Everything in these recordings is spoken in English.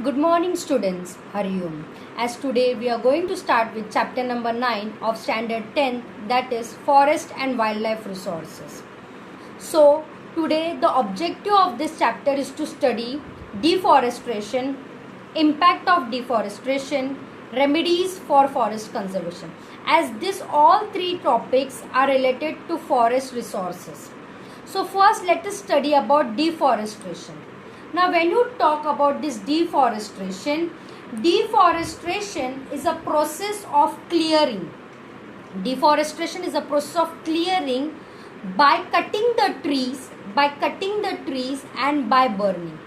Good morning students, Hari Om. As today we are going to start with chapter number 9 of standard 10, that is forest and wildlife resources. So today the objective of this chapter is to study deforestation, impact of deforestation, remedies for forest conservation, as this all three topics are related to forest resources. So first let us study about deforestation. Now when you talk about this deforestation is a process of clearing. Deforestation is a process of clearing by cutting the trees and by burning.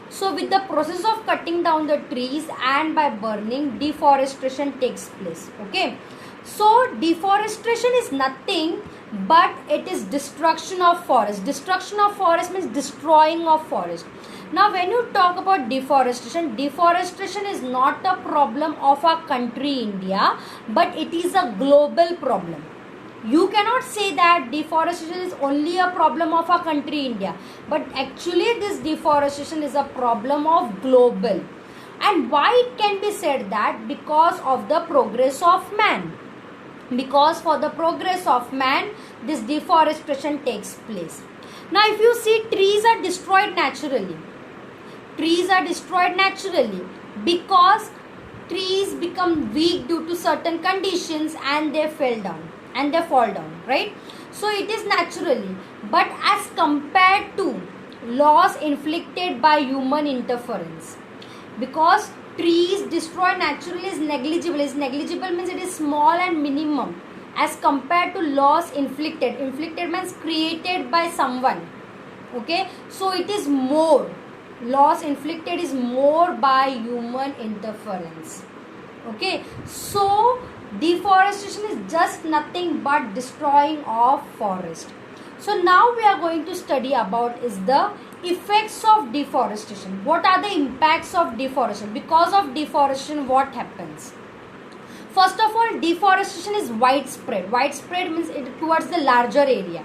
So with the process of cutting down the trees and by burning, deforestation takes place. Okay. So deforestation is nothing but it is destruction of forest. Destruction of forest means destroying of forest. Now when you talk about deforestation is not a problem of our country India, but it is a global problem. You cannot say that deforestation is only a problem of our country India, but actually this deforestation is a problem of global. And why it can be said that? Because of the progress of man. Because for the progress of man, this deforestation takes place. Now if you see, trees are destroyed naturally. Trees are destroyed naturally because trees become weak due to certain conditions and they fall down, right? So it is naturally, but as compared to loss inflicted by human interference, because trees destroyed naturally is negligible. Negligible means it is small and minimum as compared to loss inflicted. Inflicted means created by someone. Okay, so it is more. Loss inflicted is more by human interference. Okay, so deforestation is just nothing but destroying of forest. So now we are going to study about is the effects of deforestation. What are the impacts of deforestation? Because of deforestation, what happens? First of all, deforestation is widespread. Widespread means it towards the larger area.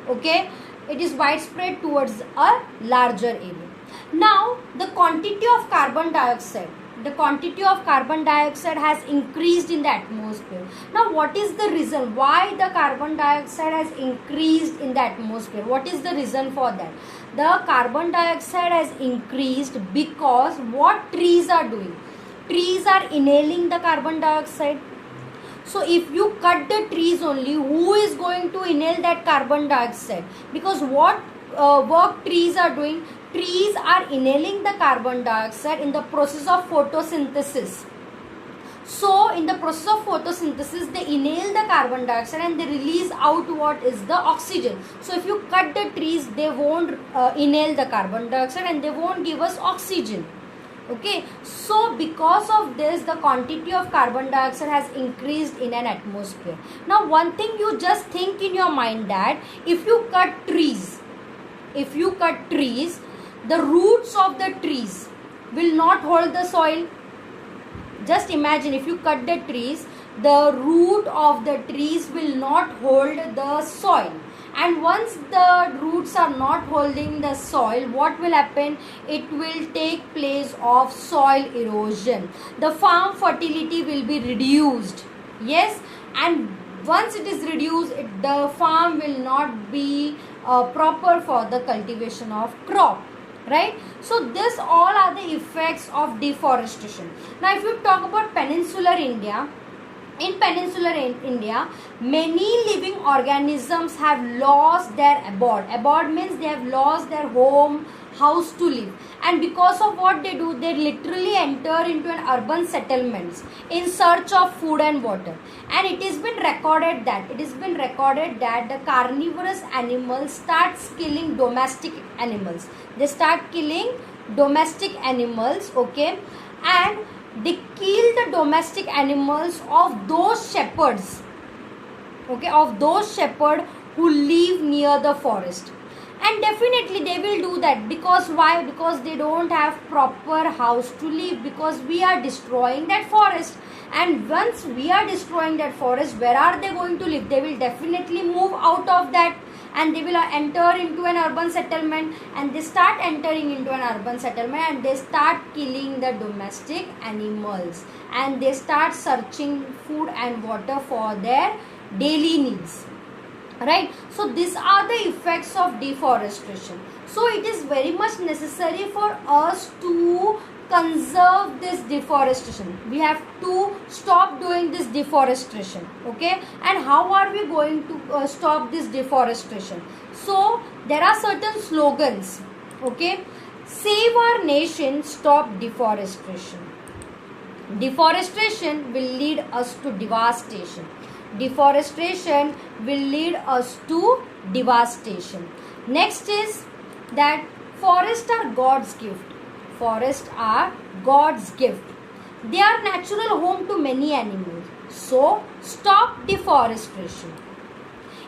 Okay, it is widespread towards a larger area. Now the quantity of carbon dioxide has increased in the atmosphere. Now what is the reason why the carbon dioxide has increased in the atmosphere? What is the reason for that? The carbon dioxide has increased because what trees are doing? Trees are inhaling the carbon dioxide. So if you cut the trees only, who is going to inhale that carbon dioxide? Because what work trees are doing? Trees are inhaling the carbon dioxide in the process of photosynthesis. So in the process of photosynthesis, they inhale the carbon dioxide and they release out what is the oxygen. So if you cut the trees, they won't inhale the carbon dioxide and they won't give us oxygen. Okay, so because of this, the quantity of carbon dioxide has increased in an atmosphere. Now one thing you just think in your mind that if you cut trees, the roots of the trees will not hold the soil. Just imagine, if you cut the trees, the root of the trees will not hold the soil. And once the roots are not holding the soil, what will happen? It will take place of soil erosion. The farm fertility will be reduced. Yes, and once it is reduced, the farm will not be proper for the cultivation of crop. Right? So this all are the effects of deforestation. Now if you talk about peninsular India, in peninsular India, many living organisms have lost their abode. Abode means they have lost their home, house to live. And because of what they do, they literally enter into an urban settlements in search of food and water. And it has been recorded that the carnivorous animals start killing domestic animals. They start killing domestic animals, okay, and they kill the domestic animals of those shepherds, okay, who live near the forest. And definitely they will do that because why? Because they don't have proper house to live, because we are destroying that forest. And once we are destroying that forest, where are they going to live? They will definitely move out of that and they will enter into an urban settlement, and they start entering into an urban settlement, and they start killing the domestic animals, and they start searching food and water for their daily needs, right? So these are the effects of deforestation. So it is very much necessary for us to conserve this deforestation. We have to stop doing this deforestation, okay? And how are we going to stop this deforestation? So there are certain slogans, okay? Save our nation, stop deforestation. Deforestation will lead us to devastation. Deforestation will lead us to devastation. Next is that forests are God's gift. Forests are God's gift. They are natural home to many animals. So stop deforestation.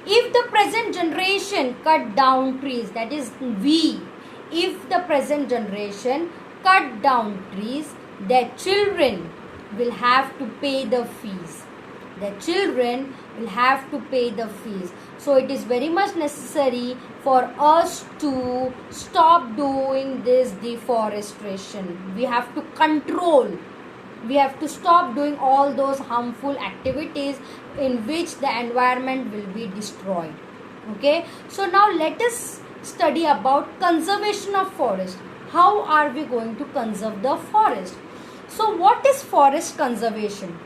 If the present generation cut down trees, that is if the present generation cut down trees, their children will have to pay the fees. Their children will have to pay the fees. So it is very much necessary for us to stop doing this deforestation. We have to control. We have to stop doing all those harmful activities in which the environment will be destroyed. Okay. So now let us study about conservation of forest. How are we going to conserve the forest? So what is forest conservation?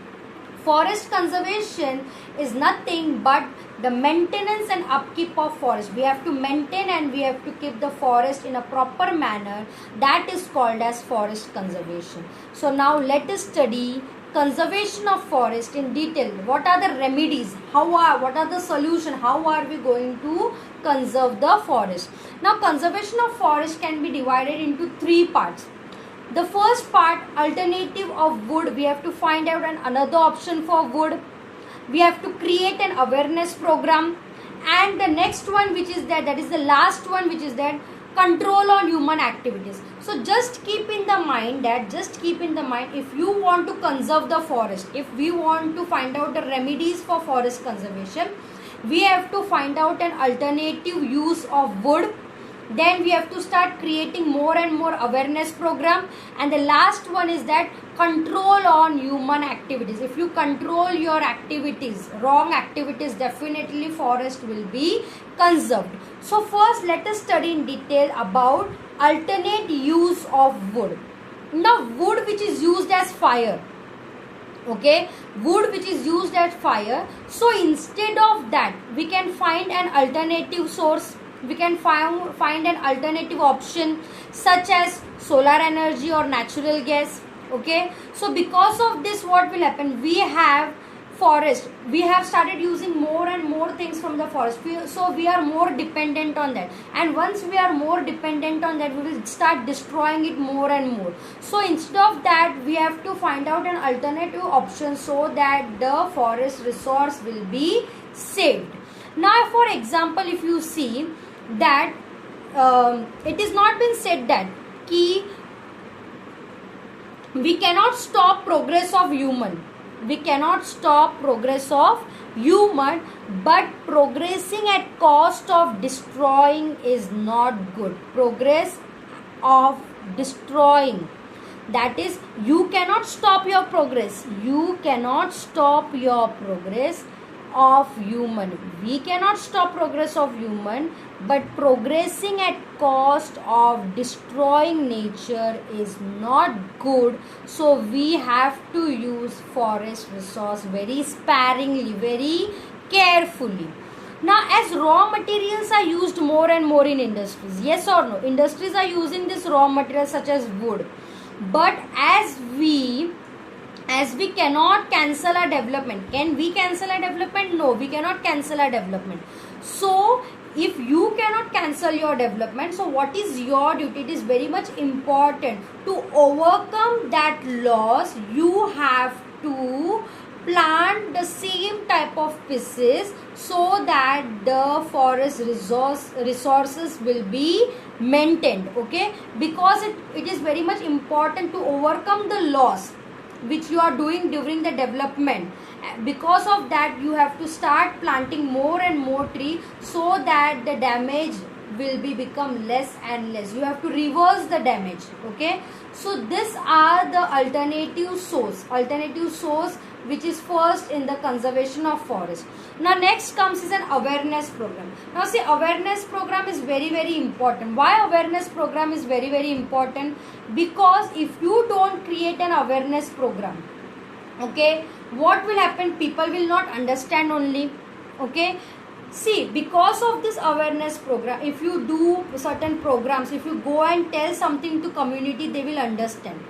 Forest conservation is nothing but the maintenance and upkeep of forest. We have to maintain and we have to keep the forest in a proper manner. That is called as forest conservation. So now let us study conservation of forest in detail. What are the remedies? What are the solution? How are we going to conserve the forest? Now conservation of forest can be divided into three parts. The first part, alternative of wood. We have to find out another option for wood. We have to create an awareness program. And the next one which is there, that is the last one which is there, control on human activities. So just keep in the mind if you want to conserve the forest, if we want to find out the remedies for forest conservation, we have to find out an alternative use of wood. Then we have to start creating more and more awareness program, and the last one is that control on human activities. If you control your activities, wrong activities, definitely forest will be conserved. So first let us study in detail about alternate use of wood. Now wood which is used as fire, okay, wood which is used as fire. So instead of that we can find an alternative source. We can find an alternative option such as solar energy or natural gas, okay. So because of this, what will happen, we have forest, we have started using more and more things from the forest, so we are more dependent on that, and once we are more dependent on that, we will start destroying it more and more. So instead of that, we have to find out an alternative option so that the forest resource will be saved. Now for example, if you see that it is not been said that we cannot stop progress of human. We cannot stop progress of human, but progressing at cost of destroying is not good. Progress of destroying, that is, you cannot stop your progress. You cannot stop your progress of human. We cannot stop progress of human, but progressing at cost of destroying nature is not good. So we have to use forest resource very sparingly, very carefully. Now as raw materials are used more and more in industries, yes or no, industries are using this raw materials such as wood, but as we cannot cancel our development. Can we cancel our development? No, we cannot cancel our development. So if you cannot cancel your development, so what is your duty? It is very much important to overcome that loss. You have to plant the same type of pieces so that the forest resources will be maintained, okay, because it is very much important to overcome the loss. which you are doing during the development. Because of that, you have to start planting more and more tree, so that the damage will become less and less. You have to reverse the damage. Okay, so these are the alternative source which is first in the conservation of forest. Now next comes is an awareness program. Now see, awareness program is very, very important. Why awareness program is very, very important? Because if you don't create an awareness program, okay, what will happen? People will not understand only. Okay, see, because of this awareness program, if you do certain programs, if you go and tell something to community, they will understand.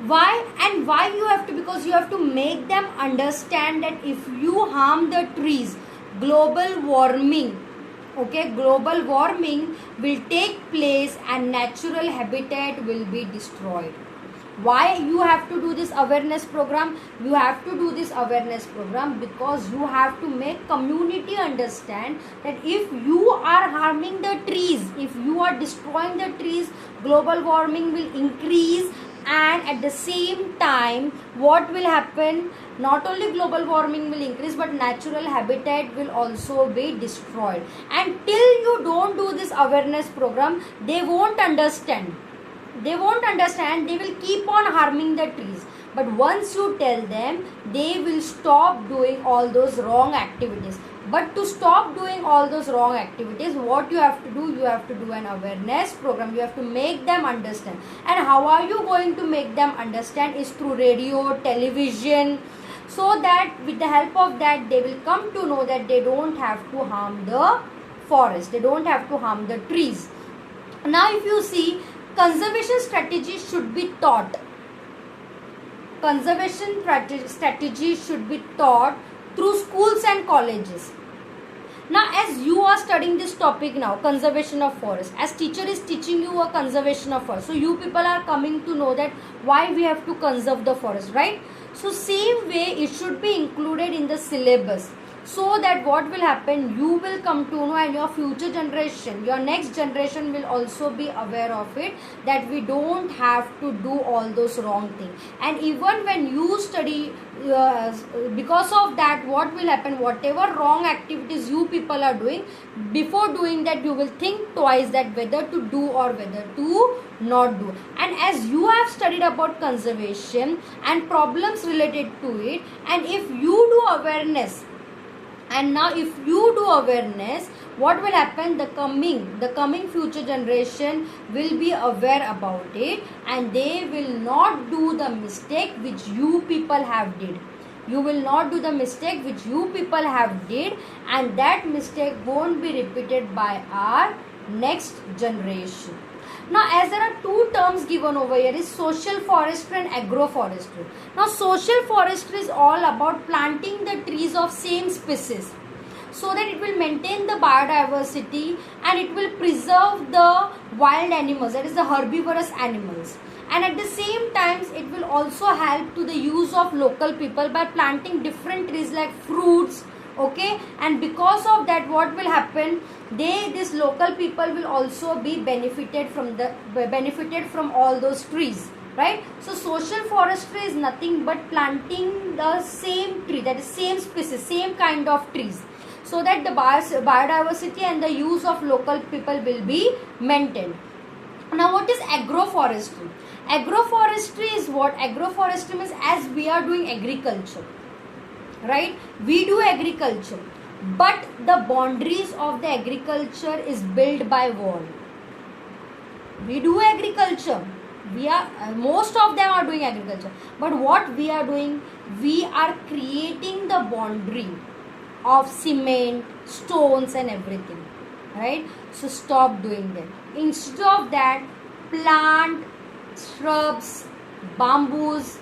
Why? And why you have to? Because you have to make them understand that if you harm the trees, global warming, okay, global warming will take place and natural habitat will be destroyed. Why you have to do this awareness program? You have to do this awareness program because you have to make community understand that if you are harming the trees, if you are destroying the trees, global warming will increase, and at the same time what will happen? Not only global warming will increase, but natural habitat will also be destroyed. And till you don't do this awareness program, they won't understand. They will keep on harming the trees. But once you tell them, they will stop doing all those wrong activities. But to stop doing all those wrong activities, what you have to do? You have to do an awareness program. You have to make them understand. And how are you going to make them understand? Is through radio, television, so that with the help of that, they will come to know that they don't have to harm the forest. They don't have to harm the trees. Now if you see, conservation strategies should be taught. Conservation strategies should be taught through schools and colleges. Now as you are studying this topic now, conservation of forest, as teacher is teaching you a conservation of forest, so you people are coming to know that why we have to conserve the forest, right? So same way it should be included in the syllabus, so that what will happen, you will come to know, and your future generation, your next generation will also be aware of it, that we don't have to do all those wrong things. And even when you study, because of that, what will happen, whatever wrong activities you people are doing, before doing that you will think twice that whether to do or whether to not do. And as you have studied about conservation and problems related to it, and if you do awareness, and now if you do awareness, what will happen? The coming future generation will be aware about it, and they will not do the mistake which you people have did. You will not do the mistake which you people have did, and that mistake won't be repeated by our next generation. Now as there are two terms given over here, is social forestry and agroforestry. Now social forestry is all about planting the trees of same species, so that it will maintain the biodiversity and it will preserve the wild animals, that is the herbivorous animals. And at the same time it will also help to the use of local people by planting different trees like fruits, okay, and because of that what will happen, these local people will also be benefited from all those trees, right? So social forestry is nothing but planting the same tree, that is same species, same kind of trees, so that the biodiversity and the use of local people will be maintained. Now what is agroforestry? Agroforestry is what? Agroforestry means, as we are doing agriculture, right? We do agriculture, but the boundaries of the agriculture is built by wall. We do agriculture, we are most of them are doing agriculture, but what we are doing, we are creating the boundary of cement, stones and everything, right? So stop doing that. Instead of that, plant shrubs, bamboos,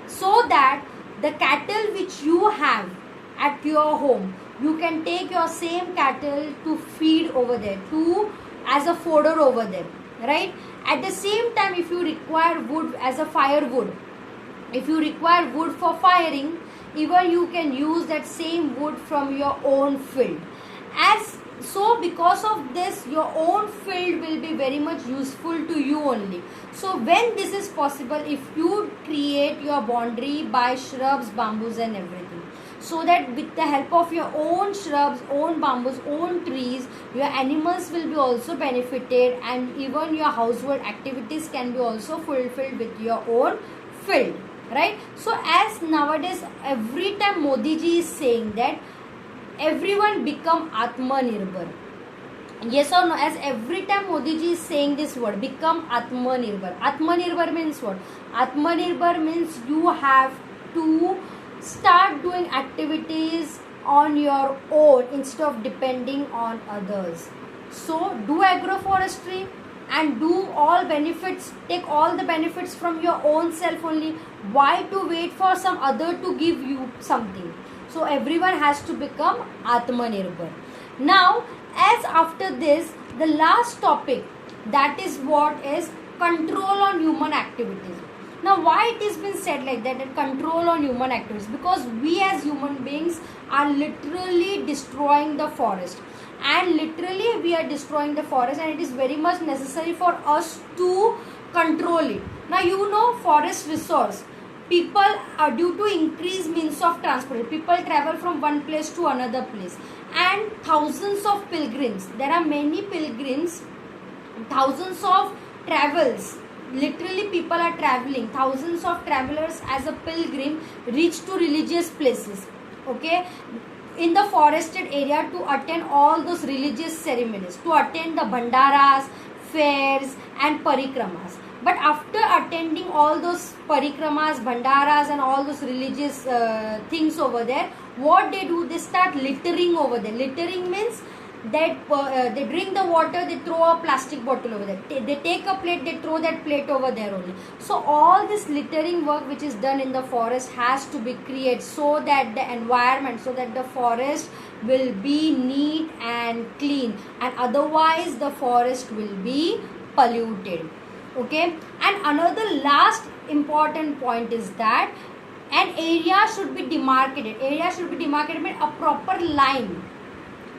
so that the cattle which you have at your home, you can take your same cattle to feed over there, to as a fodder over there, right? At the same time, if you require wood as a firewood, if you require wood for firing, even you can use that same wood from your own field. As So because of this, your own field will be very much useful to you only. So when this is possible, if you create your boundary by shrubs, bamboos and everything, so that with the help of your own shrubs, own bamboos, own trees, your animals will be also benefited, and even your household activities can be also fulfilled with your own field, right? So as nowadays every time Modi ji is saying that everyone become Atmanirbhar. Yes or no? As every time Modi ji is saying this word, become Atmanirbhar. Atmanirbhar means what? Atmanirbhar means you have to start doing activities on your own instead of depending on others. So do agroforestry and do all benefits, take all the benefits from your own self only. Why to wait for some other to give you something? So everyone has to become Atmanirbhar. Now, as after this, the last topic, that is what is control on human activities. Now, why it has been said like that, control on human activities? Because we as human beings are literally destroying the forest, and literally we are destroying the forest, and it is very much necessary for us to control it. Now, you know, forest resource, people are, due to increased means of transport, people travel from one place to another place, and thousands of pilgrims, there are many pilgrims, thousands of travels, literally people are traveling, thousands of travelers as a pilgrim reach to religious places, okay, in the forested area to attend all those religious ceremonies, to attend the bhandaras, fairs and parikramas. But after attending all those parikramas, bhandaras and all those religious things over there, what they do, they start littering over there. Littering means that they drink the water, they throw a plastic bottle over there. They take a plate, they throw that plate over there only. So all this littering work which is done in the forest has to be created, so that the environment, so that the forest will be neat and clean, and otherwise the forest will be polluted. Okay, and another last important point is that an area should be demarcated. Area should be demarcated means a proper line,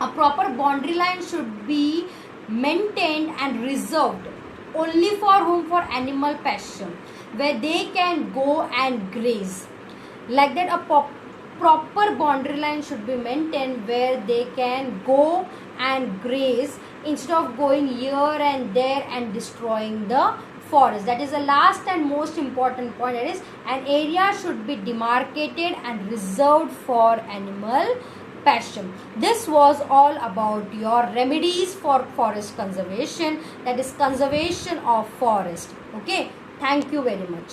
a proper boundary line should be maintained and reserved only for whom? For animal pasture, where they can go and graze. Like that, a proper boundary line should be maintained where they can go and graze instead of going here and there and destroying the forest. That is the last and most important point. That is, an area should be demarcated and reserved for animal pasture. This was all about your remedies for forest conservation, that is conservation of forest. Okay, thank you very much.